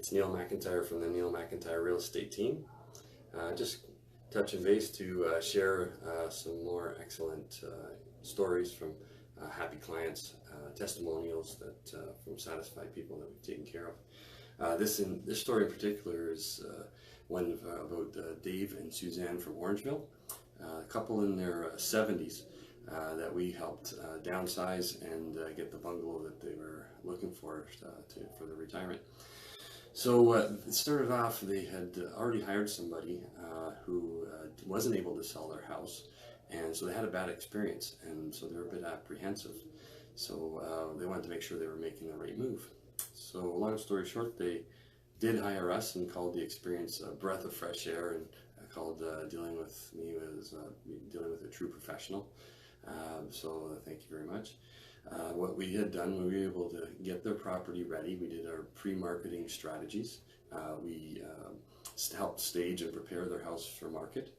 It's Neil McIntyre from the Neil McIntyre Real Estate team. Just touching base to share some more excellent stories from happy clients, testimonials that from satisfied people that we've taken care of. This story in particular is one about Dave and Susanne from Orangeville, a couple in their 70s that we helped downsize and get the bungalow that they were looking for their retirement. So it started off, they had already hired somebody who wasn't able to sell their house, and so they had a bad experience, and so they were a bit apprehensive. So they wanted to make sure they were making the right move. So long story short, they did hire us and called the experience a breath of fresh air, and called dealing with me as dealing with a true professional. So thank you very much. What we had done, we were able to get their property ready. We did our pre-marketing strategies. We helped stage and prepare their house for market.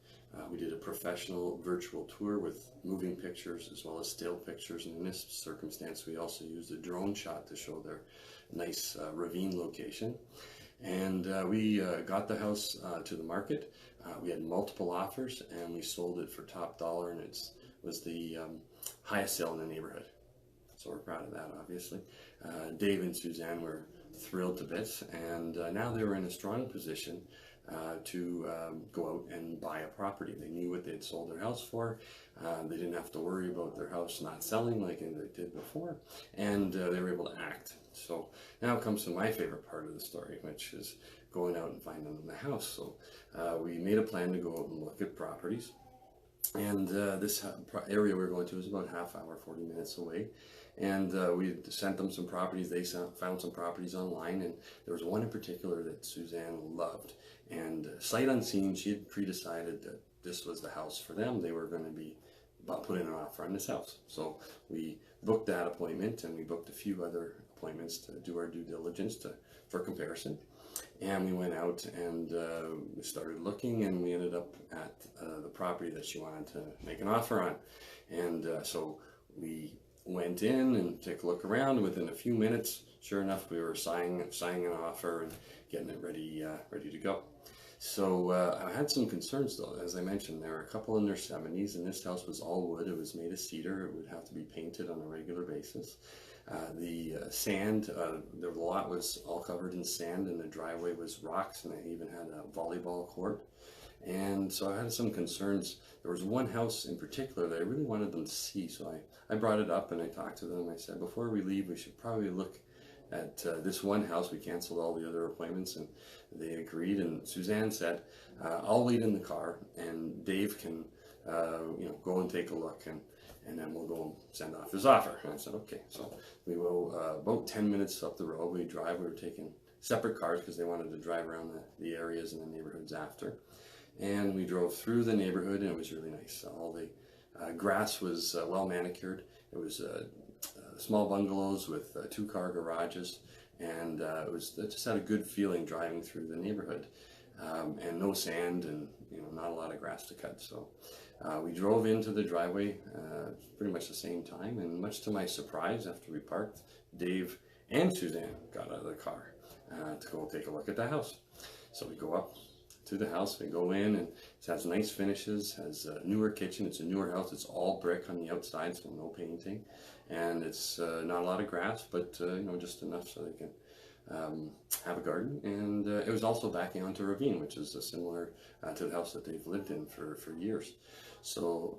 We did a professional virtual tour with moving pictures as well as still pictures, and in this circumstance we also used a drone shot to show their nice ravine location. And we got the house to the market. We had multiple offers, and we sold it for top dollar, and it was the highest sale in the neighborhood. So we're proud of that, obviously. Dave and Susanne were thrilled to bits, and now they were in a strong position to go out and buy a property. They knew what they'd sold their house for. They didn't have to worry about their house not selling like they did before, and they were able to act. So now comes to my favorite part of the story, which is going out and finding the house. So we made a plan to go out and look at properties. And this area we were going to was about half hour, 40 minutes away. And we sent them some properties. They found some properties online, and there was one in particular that Susanne loved. And sight unseen, she had pre-decided that this was the house for them. They were going to be putting an offer on this house. So we booked that appointment, and we booked a few other appointments to do our due diligence for comparison. And we went out and we started looking, and we ended up at the property that she wanted to make an offer on. And so we went in and took a look around. Within a few minutes, sure enough, we were signing an offer and getting it ready to go. So I had some concerns though. As I mentioned, there were a couple in their 70s, and this house was all wood. It was made of cedar. It would have to be painted on a regular basis. The sand, the lot was all covered in sand, and the driveway was rocks, and it even had a volleyball court. And so I had some concerns. There was one house in particular that I really wanted them to see, so I brought it up and I talked to them. I said, before we leave, we should probably look at this one house. We canceled all the other appointments, and they agreed. And Susanne said, I'll wait in the car, and Dave can go and take a look, and then we'll go and send off his offer. And I said, okay. So we go about 10 minutes up the road. We were taking separate cars because they wanted to drive around the areas and the neighborhoods after. And we drove through the neighborhood, and it was really nice. All the grass was well manicured. It was small bungalows with 2-car garages, and it just had a good feeling driving through the neighborhood, and no sand, and not a lot of grass to cut. So we drove into the driveway pretty much the same time, and much to my surprise, after we parked, Dave and Susanne got out of the car to go take a look at the house. So we go up to the house, we go in, and it has nice finishes, has a newer kitchen. It's a newer house. It's all brick on the outside, so no painting, and it's not a lot of grass, but just enough so they can have a garden. And it was also backing onto a ravine, which is similar to the house that they've lived in for years. So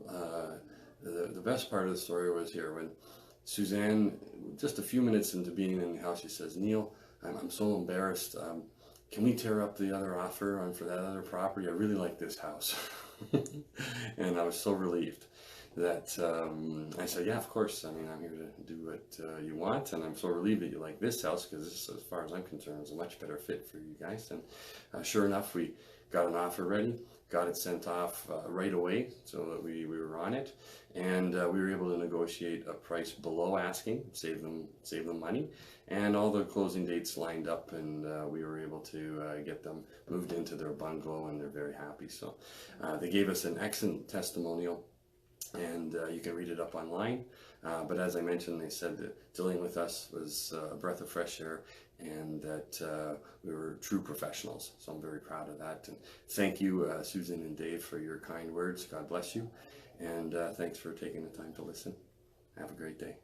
the best part of the story was here when Susanne, just a few minutes into being in the house, she says, Neil, I'm so embarrassed. Can we tear up the other offer for that other property? I really like this house. And I was so relieved that I said, yeah, of course. I mean, I'm here to do what you want, and I'm so relieved that you like this house, because this, as far as I'm concerned, is a much better fit for you guys. And sure enough, we got an offer ready, got it sent off right away, so that we were on it, and we were able to negotiate a price below asking, save them money, and all the closing dates lined up, and we were able to get them moved into their bungalow, and they're very happy. So they gave us an excellent testimonial, and you can read it up online. But as I mentioned, they said that dealing with us was a breath of fresh air, and that we were true professionals. So I'm very proud of that. And thank you, Susan and Dave, for your kind words. God bless you. And thanks for taking the time to listen. Have a great day.